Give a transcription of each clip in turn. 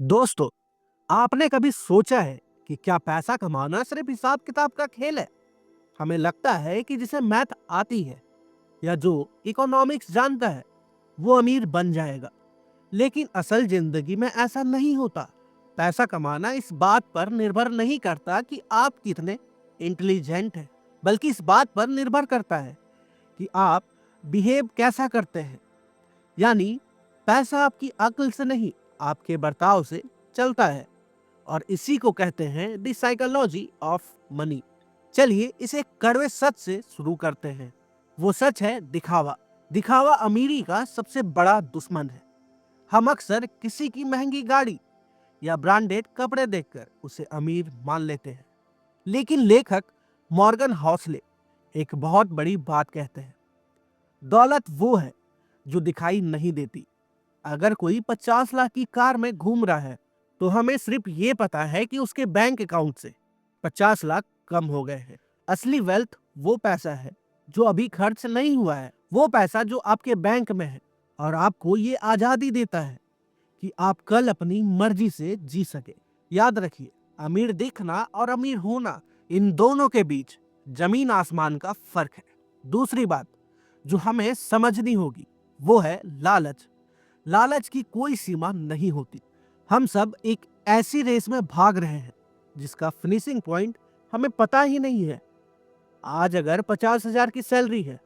दोस्तों, आपने कभी सोचा है कि क्या पैसा कमाना सिर्फ हिसाब किताब का खेल है? हमें लगता है कि जिसे मैथ आती है या जो इकोनॉमिक्स जानता है वो अमीर बन जाएगा। लेकिन असल जिंदगी में ऐसा नहीं होता। पैसा कमाना इस बात पर निर्भर नहीं करता कि आप कितने इंटेलिजेंट हैं, बल्कि इस बात पर निर्भर करता है कि आप बिहेव कैसा करते हैं। यानी पैसा आपकी अक्ल से नहीं, आपके बर्ताव से चलता है। और इसी को कहते हैं द साइकोलॉजी ऑफ मनी। चलिए इसे कड़वे सच से शुरू करते हैं। वो सच है दिखावा। दिखावा अमीरी का सबसे बड़ा दुश्मन है। हम अक्सर किसी की महंगी गाड़ी या ब्रांडेड कपड़े देखकर उसे अमीर मान लेते हैं। लेकिन लेखक मॉर्गन हॉसले एक बहुत बड़ी बात कहते हैं। दौलत वो है जो दिखाई नहीं देती। अगर कोई 50 लाख की कार में घूम रहा है तो हमें सिर्फ ये पता है कि उसके बैंक अकाउंट से 50 लाख कम हो गए हैं। असली वेल्थ वो पैसा है जो अभी खर्च नहीं हुआ है, वो पैसा जो आपके बैंक में है और आपको ये आजादी देता है कि आप कल अपनी मर्जी से जी सके। याद रखिए, अमीर दिखना और अमीर होना, इन दोनों के बीच जमीन आसमान का फर्क है। दूसरी बात जो हमें समझनी होगी वो है लालच। लालच की कोई सीमा नहीं होती। हम सब एक ऐसी रेस में भाग रहे हैं जिसका फिनिशिंग पॉइंट हमें पता ही नहीं है। आज अगर 50,000 की सैलरी है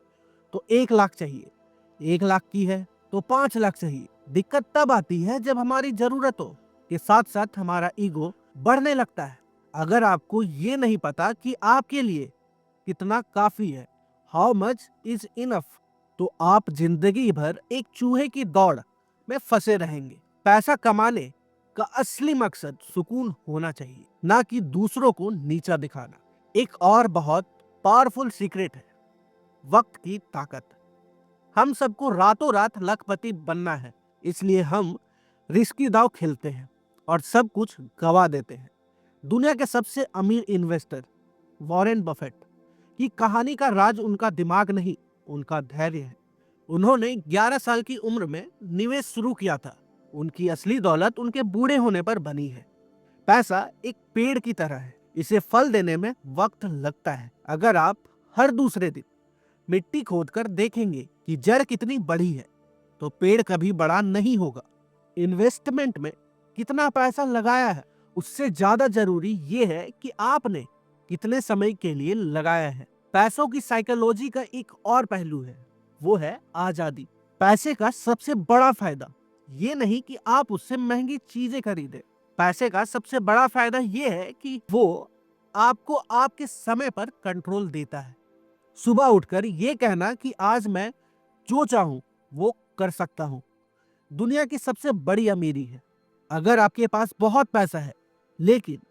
तो 1 लाख चाहिए, 1 लाख की है तो 5 लाख चाहिए। दिक्कत तब आती है जब हमारी जरूरतों के साथ साथ हमारा ईगो बढ़ने लगता है। अगर आपको ये नहीं पता कि आपके लिए कितना काफी है, हाउ मच इज इनफ, तो आप जिंदगी भर एक चूहे की दौड़ में फंसे रहेंगे। पैसा कमाने का असली मकसद सुकून होना चाहिए, ना कि दूसरों को नीचा दिखाना। एक और बहुत पावरफुल सीक्रेट है वक्त की ताकत। हम सबको रातों रात लखपति बनना है, इसलिए हम रिस्की दांव खेलते हैं और सब कुछ गवा देते हैं। दुनिया के सबसे अमीर इन्वेस्टर वॉरेन बफेट की कहानी का राज उनका दिमाग नहीं, उनका धैर्य है। उन्होंने 11 साल की उम्र में निवेश शुरू किया था। उनकी असली दौलत उनके बूढ़े होने पर बनी है। पैसा एक पेड़ की तरह है, इसे फल देने में वक्त लगता है। अगर आप हर दूसरे दिन मिट्टी खोदकर देखेंगे कि जड़ कितनी बड़ी है तो पेड़ कभी बड़ा नहीं होगा। इन्वेस्टमेंट में कितना पैसा लगाया है उससे ज्यादा जरूरी यह है कि आपने कितने समय के लिए लगाया है। पैसों की साइकोलॉजी का एक और पहलू है, वो है आजादी। पैसे का सबसे बड़ा फायदा ये नहीं कि आप उससे महंगी चीजें खरीदें। पैसे का सबसे बड़ा फायदा ये है कि वो आपको आपके समय पर कंट्रोल देता है। सुबह उठकर ये कहना कि आज मैं जो चाहूं वो कर सकता हूं, दुनिया की सबसे बड़ी अमीरी है। अगर आपके पास बहुत पैसा है लेकिन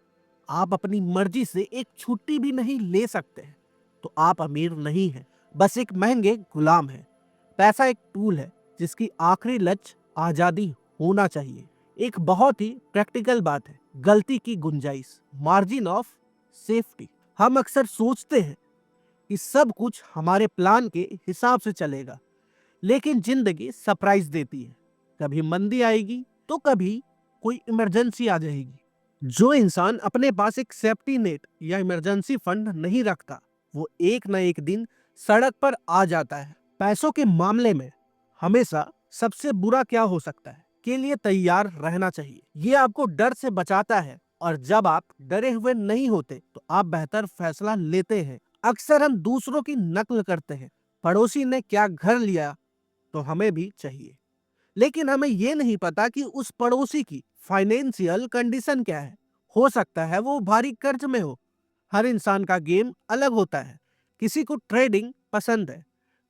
आप अपनी मर्जी से एक छुट्टी भी नहीं ले सकते हैं तो आप अमीर नहीं हैं, बस एक महंगे गुलाम हैं। पैसा एक टूल है जिसकी आखिरी लक्ष्य आजादी होना चाहिए। एक बहुत ही प्रैक्टिकल बात है गलती की गुंजाइश, मार्जिन ऑफ सेफ्टी। हम अक्सर सोचते हैं कि सब कुछ हमारे प्लान के हिसाब से चलेगा, लेकिन जिंदगी सरप्राइज देती है। कभी मंदी आएगी तो कभी कोई इमरजेंसी आ जाएगी। जो इंसान अपने पास एक सेफ्टी नेट या इमरजेंसी फंड नहीं रखता वो एक न एक दिन सड़क पर आ जाता है। पैसों के मामले में हमेशा सबसे बुरा क्या हो सकता है के लिए तैयार रहना चाहिए। ये आपको डर से बचाता है और जब आप डरे हुए नहीं होते तो आप बेहतर फैसला लेते हैं। अक्सर हम दूसरों की नकल करते हैं। पड़ोसी ने क्या घर लिया तो हमें भी चाहिए, लेकिन हमें ये नहीं पता कि उस पड़ोसी की फाइनेंशियल कंडीशन क्या है। हो सकता है वो भारी कर्ज में हो। हर इंसान का गेम अलग होता है। किसी को ट्रेडिंग पसंद है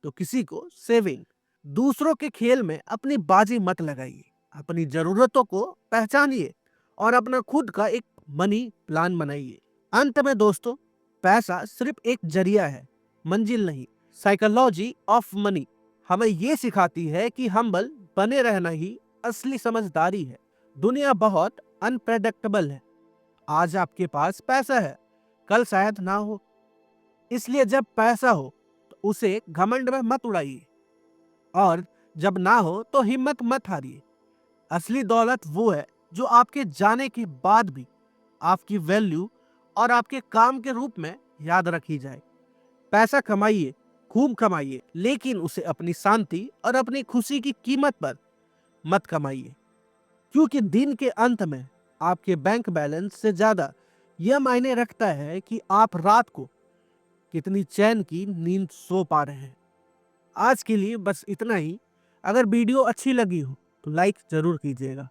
तो किसी को सेविंग। दूसरों के खेल में अपनी बाजी मत लगाइए। अपनी जरूरतों को पहचानिए और अपना खुद का एक मनी प्लान बनाइए। अंत में दोस्तों, पैसा सिर्फ एक जरिया है, मंजिल नहीं। साइकोलॉजी ऑफ मनी हमें ये सिखाती है कि हम्बल बने रहना ही असली समझदारी है। दुनिया बहुत अनप्रेडिक्टेबल है। आज आपके पास पैसा है, कल शायद ना हो। इसलिए जब पैसा हो तो उसे घमंड में मत उड़ाइए और जब ना हो तो हिम्मत मत हारिए। असली दौलत वो है जो आपके जाने के बाद भी आपकी वैल्यू और आपके काम के रूप में याद रखी जाए। पैसा कमाइए, खूब कमाइए, लेकिन उसे अपनी शांति और अपनी खुशी की कीमत पर मत कमाइए, क्योंकि दिन के अंत में आपके बैंक बैलेंस से ज्यादा यह मायने रखता है कि आप रात को कितनी चैन की नींद सो पा रहे हैं। आज के लिए बस इतना ही। अगर वीडियो अच्छी लगी हो तो लाइक जरूर कीजिएगा।